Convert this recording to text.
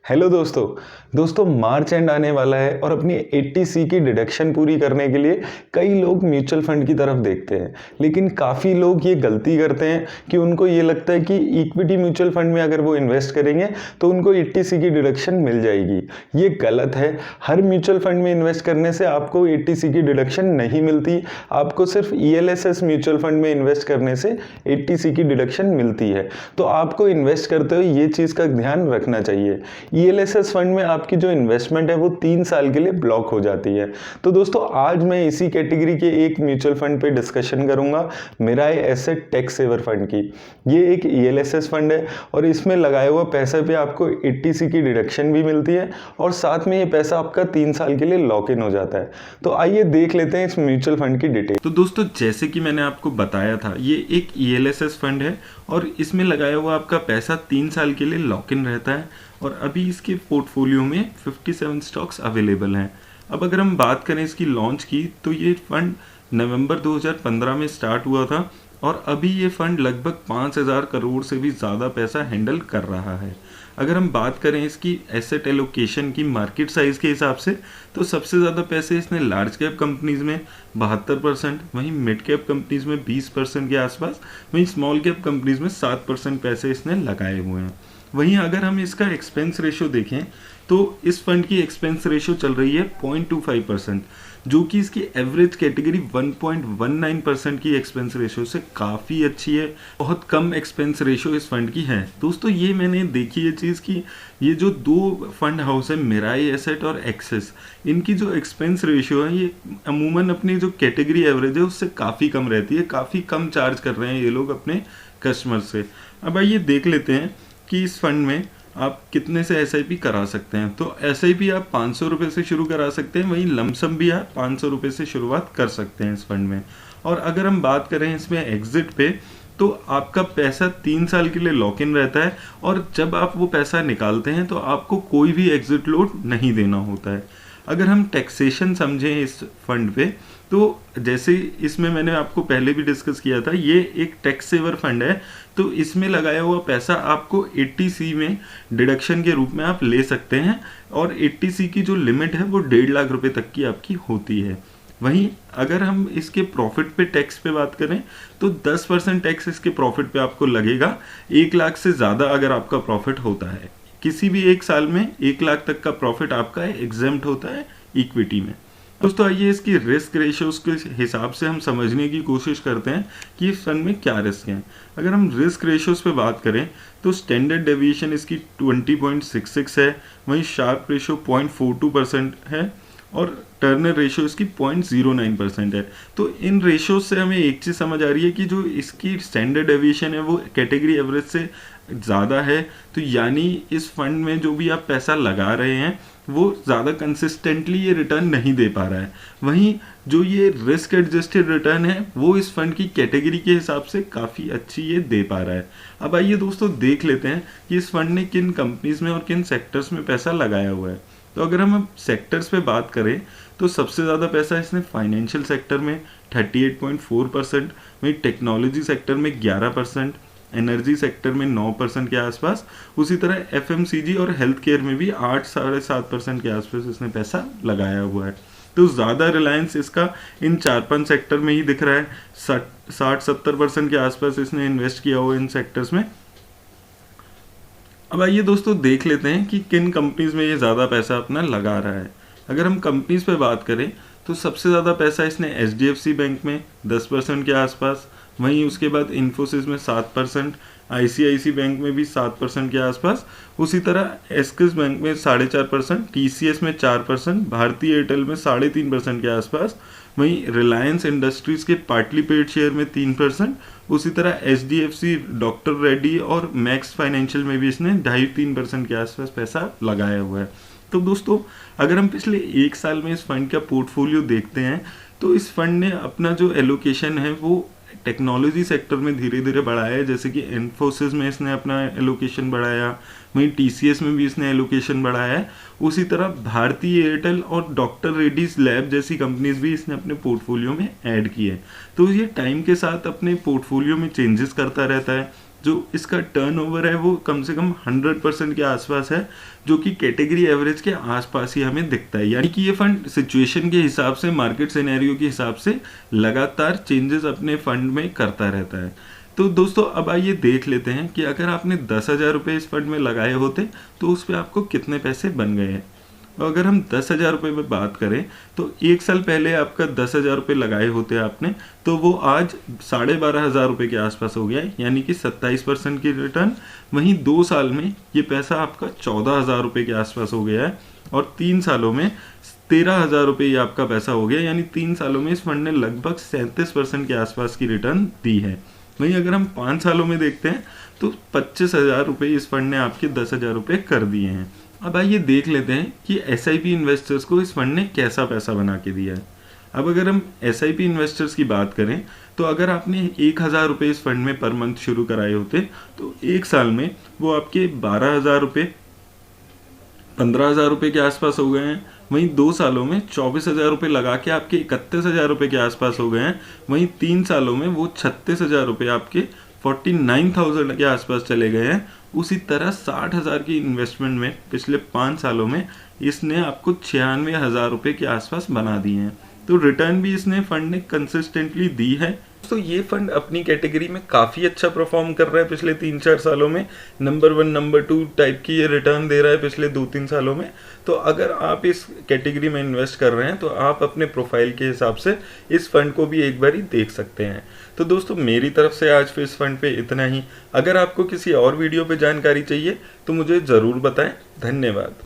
Hello दोस्तों मार्च and आने वाला है और अपनी 80C की डिडक्शन पूरी करने के लिए कई लोग म्यूचुअल फंड की तरफ देखते हैं। लेकिन काफ़ी लोग ये गलती करते हैं कि उनको ये लगता है कि इक्विटी म्यूचुअल फंड में अगर वो इन्वेस्ट करेंगे तो उनको 80C की डिडक्शन मिल जाएगी। ये गलत है। हर म्यूचुअल फंड में इन्वेस्ट करने से आपको 80C की डिडक्शन नहीं मिलती। आपको सिर्फ ELSS म्यूचुअल फंड में इन्वेस्ट करने से 80C की डिडक्शन मिलती है। तो आपको इन्वेस्ट करते हुए ये चीज़ का ध्यान रखना चाहिए। ELSS फंड में आपकी जो इन्वेस्टमेंट है वो 3 साल के लिए ब्लॉक हो जाती है। तो दोस्तों आज मैं इसी कैटेगरी के एक म्यूचुअल फंड पे डिस्कशन करूंगा, Mirae asset tax saver fund की। ये एक ELSS फंड है और इसमें लगाए हुए पैसे पे आपको 80C की डिडक्शन भी मिलती है और साथ में ये पैसा आपका 3 साल के लिए लॉक इन हो जाता है। तो आइए देख लेते हैं इस म्यूचुअल फंड की डिटेल। तो दोस्तों जैसे कि मैंने आपको बताया था, ये एक ELSS फंड है और इसमें लगाया हुआ आपका पैसा 3 साल के लिए लॉक इन रहता है और अभी इसके पोर्टफोलियो में 57 स्टॉक्स अवेलेबल हैं। अब अगर हम बात करें इसकी लॉन्च की, तो ये फंड नवंबर 2015 में स्टार्ट हुआ था और अभी ये फंड लगभग 5000 करोड़ से भी ज़्यादा पैसा हैंडल कर रहा है। अगर हम बात करें इसकी एसेट एलोकेशन की मार्केट साइज़ के हिसाब से, तो सबसे ज़्यादा पैसे इसने लार्ज कैप कंपनीज़ में 72%, वहीं मिड कैप कंपनीज़ में 20% के आसपास, वहीं स्मॉल कैप कंपनीज़ में 7% पैसे इसने लगाए हुए हैं। वहीं अगर हम इसका एक्सपेंस रेशो देखें तो इस फंड की एक्सपेंस रेशो चल रही है 0.25%, जो कि इसकी एवरेज कैटेगरी 1.19% की एक्सपेंस रेशो से काफ़ी अच्छी है। बहुत कम एक्सपेंस रेशो इस फंड की है। दोस्तों ये मैंने देखी है चीज़ कि ये जो दो फंड हाउस है, मिराई एसेट और एक्सिस, इनकी जो एक्सपेंस रेशियो है ये अमूमन अपनी जो कैटेगरी एवरेज है उससे काफ़ी कम रहती है। काफ़ी कम चार्ज कर रहे हैं ये लोग अपने कस्टमर से। अब आइए देख लेते हैं कि इस फंड में आप कितने से SIP करा सकते हैं। तो SIP आप 500 रुपये से शुरू करा सकते हैं, वहीं लमसम भी आप 500 रुपये से शुरुआत कर सकते हैं इस फंड में। और अगर हम बात करें इसमें एग्जिट पे, तो आपका पैसा 3 साल के लिए लॉक इन रहता है और जब आप वो पैसा निकालते हैं तो आपको कोई भी एग्जिट लोड नहीं देना होता है। अगर हम टैक्सेशन समझें इस फंड पे, तो जैसे इसमें मैंने आपको पहले भी डिस्कस किया था, ये एक टैक्स सेवर फंड है। तो इसमें लगाया हुआ पैसा आपको 80C में डिडक्शन के रूप में आप ले सकते हैं और 80C की जो लिमिट है वो 1.5 लाख रुपए तक की आपकी होती है। वहीं अगर हम इसके प्रॉफिट पे टैक्स पे बात करें तो 10% टैक्स इसके प्रॉफिट पे आपको लगेगा, 1 लाख से ज़्यादा अगर आपका प्रॉफिट होता है। किसी भी एक साल में 1 लाख तक का प्रॉफिट आपका एग्जेम्प्ट होता है इक्विटी में। दोस्तों आइए इसकी रिस्क रेशियोज के हिसाब से हम समझने की कोशिश करते हैं कि इस फंड में क्या रिस्क हैं। अगर हम रिस्क रेशियोज पे बात करें तो स्टैंडर्ड डेविएशन इसकी 20.66 है, वहीं शार्प रेशियो 0.42% है और टर्नर रेशियो इसकी 0.09% है। तो इन रेशियोज से हमें एक चीज़ समझ आ रही है कि जो इसकी स्टैंडर्ड डेविएशन है वो कैटेगरी एवरेज से ज़्यादा है। तो यानी इस फंड में जो भी आप पैसा लगा रहे हैं वो ज़्यादा कंसिस्टेंटली ये रिटर्न नहीं दे पा रहा है। वहीं जो ये रिस्क एडजस्टेड रिटर्न है वो इस फंड की कैटेगरी के हिसाब से काफ़ी अच्छी ये दे पा रहा है। अब आइए दोस्तों देख लेते हैं कि इस फंड ने किन कंपनीज में और किन सेक्टर्स में पैसा लगाया हुआ है। तो अगर हम सेक्टर्स पे बात करें तो सबसे ज़्यादा पैसा इसने फाइनेंशियल सेक्टर में 38.4%, वहीं टेक्नोलॉजी सेक्टर में 11%, एनर्जी सेक्टर में 9% के आसपास, उसी तरह FMCG और हेल्थ केयर में भी 8-7.5% के आसपास इसने पैसा लगाया हुआ है। तो ज़्यादा रिलायंस इसका इन 4-5 सेक्टर में ही दिख रहा है। 60-70% के आसपास इसने इन्वेस्ट किया हुआ इन सेक्टर्स में। अब आइए दोस्तों देख लेते हैं कि किन कंपनीज में ये ज़्यादा पैसा अपना लगा रहा है। अगर हम कंपनीज पे बात करें तो सबसे ज़्यादा पैसा इसने HDFC बैंक में 10% के आसपास, वहीं उसके बाद इन्फोसिस में 7%, ICICI बैंक में भी 7% के आसपास, उसी तरह एक्सिस बैंक में 4.5%, TCS में 4%, भारतीय एयरटेल में 3.5% के आसपास, वहीं रिलायंस इंडस्ट्रीज के पार्टली पेड शेयर में 3%, उसी तरह HDFC, डॉक्टर रेड्डी और मैक्स फाइनेंशियल में भी इसने 2.5-3% के आसपास पैसा लगाया हुआ है। तो दोस्तों अगर हम पिछले 1 साल में इस फंड का पोर्टफोलियो देखते हैं तो इस फंड ने अपना जो एलोकेशन है वो टेक्नोलॉजी सेक्टर में धीरे धीरे बढ़ाया है। जैसे कि इन्फोसिस में इसने अपना एलोकेशन बढ़ाया, वहीं TCS में भी इसने एलोकेशन बढ़ाया है। उसी तरह भारतीय एयरटेल और डॉक्टर रेड्डीज लैब जैसी कंपनीज भी इसने अपने पोर्टफोलियो में ऐड की है। तो ये टाइम के साथ अपने पोर्टफोलियो में चेंजेस करता रहता है। जो इसका टर्नओवर है वो कम से कम 100% के आसपास है, जो कि कैटेगरी एवरेज के आसपास ही हमें दिखता है। यानी कि ये फंड सिचुएशन के हिसाब से, मार्केट सिनेरियो के हिसाब से लगातार चेंजेस अपने फंड में करता रहता है। तो दोस्तों अब आइए देख लेते हैं कि अगर आपने 10,000 रुपये इस फंड में लगाए होते तो उस पर आपको कितने पैसे बन गए हैं। और अगर हम 10,000 रुपये में बात करें तो 1 साल पहले आपका 10,000 रुपये लगाए होते आपने, तो वो आज 12,500 रुपये के आसपास हो गया है, यानी कि 27% की रिटर्न। वहीं 2 साल में ये पैसा आपका 14,000 रुपये के आसपास हो गया है, और 3 सालों में 13,000 रुपये ये आपका पैसा हो गया। यानी 3 सालों में इस फंड ने लगभग 37% के आसपास की रिटर्न दी है। वहीं अगर हम 5 सालों में देखते हैं तो 25,000 रुपये इस फंड ने आपके 10,000 रुपये कर दिए हैं। अब आइए देख लेते हैं कि SIP इन्वेस्टर्स को इस फंड ने कैसा पैसा बना के दिया है। अब अगर हम SIP इन्वेस्टर्स की बात करें तो अगर आपने 1,000 रुपये इस फंड में पर मंथ शुरू कराए होते तो 1 साल में वो आपके 12,000 रुपये, 15,000 रुपये के आसपास हो गए हैं। वहीं 2 सालों में 24,000 रुपये लगा के आपके 31,000 रुपये के आसपास हो गए हैं। वहीं 3 सालों में वो 36,000 रुपये आपके 49,000 के आसपास चले गए हैं। उसी तरह 60,000 की इन्वेस्टमेंट में पिछले 5 सालों में इसने आपको 96,000 रुपये के आसपास बना दिए हैं। तो रिटर्न भी इसने फंड ने कंसिस्टेंटली दी है। तो ये फंड अपनी कैटेगरी में काफ़ी अच्छा परफॉर्म कर रहा है पिछले 3-4 सालों में। नंबर 1, नंबर 2 टाइप की ये रिटर्न दे रहा है पिछले 2-3 सालों में। तो अगर आप इस कैटेगरी में इन्वेस्ट कर रहे हैं तो आप अपने प्रोफाइल के हिसाब से इस फंड को भी एक बारी देख सकते हैं। तो दोस्तों मेरी तरफ से आज फिर इस फंड पे इतना ही। अगर आपको किसी और वीडियो पे जानकारी चाहिए तो मुझे ज़रूर बताएं। धन्यवाद।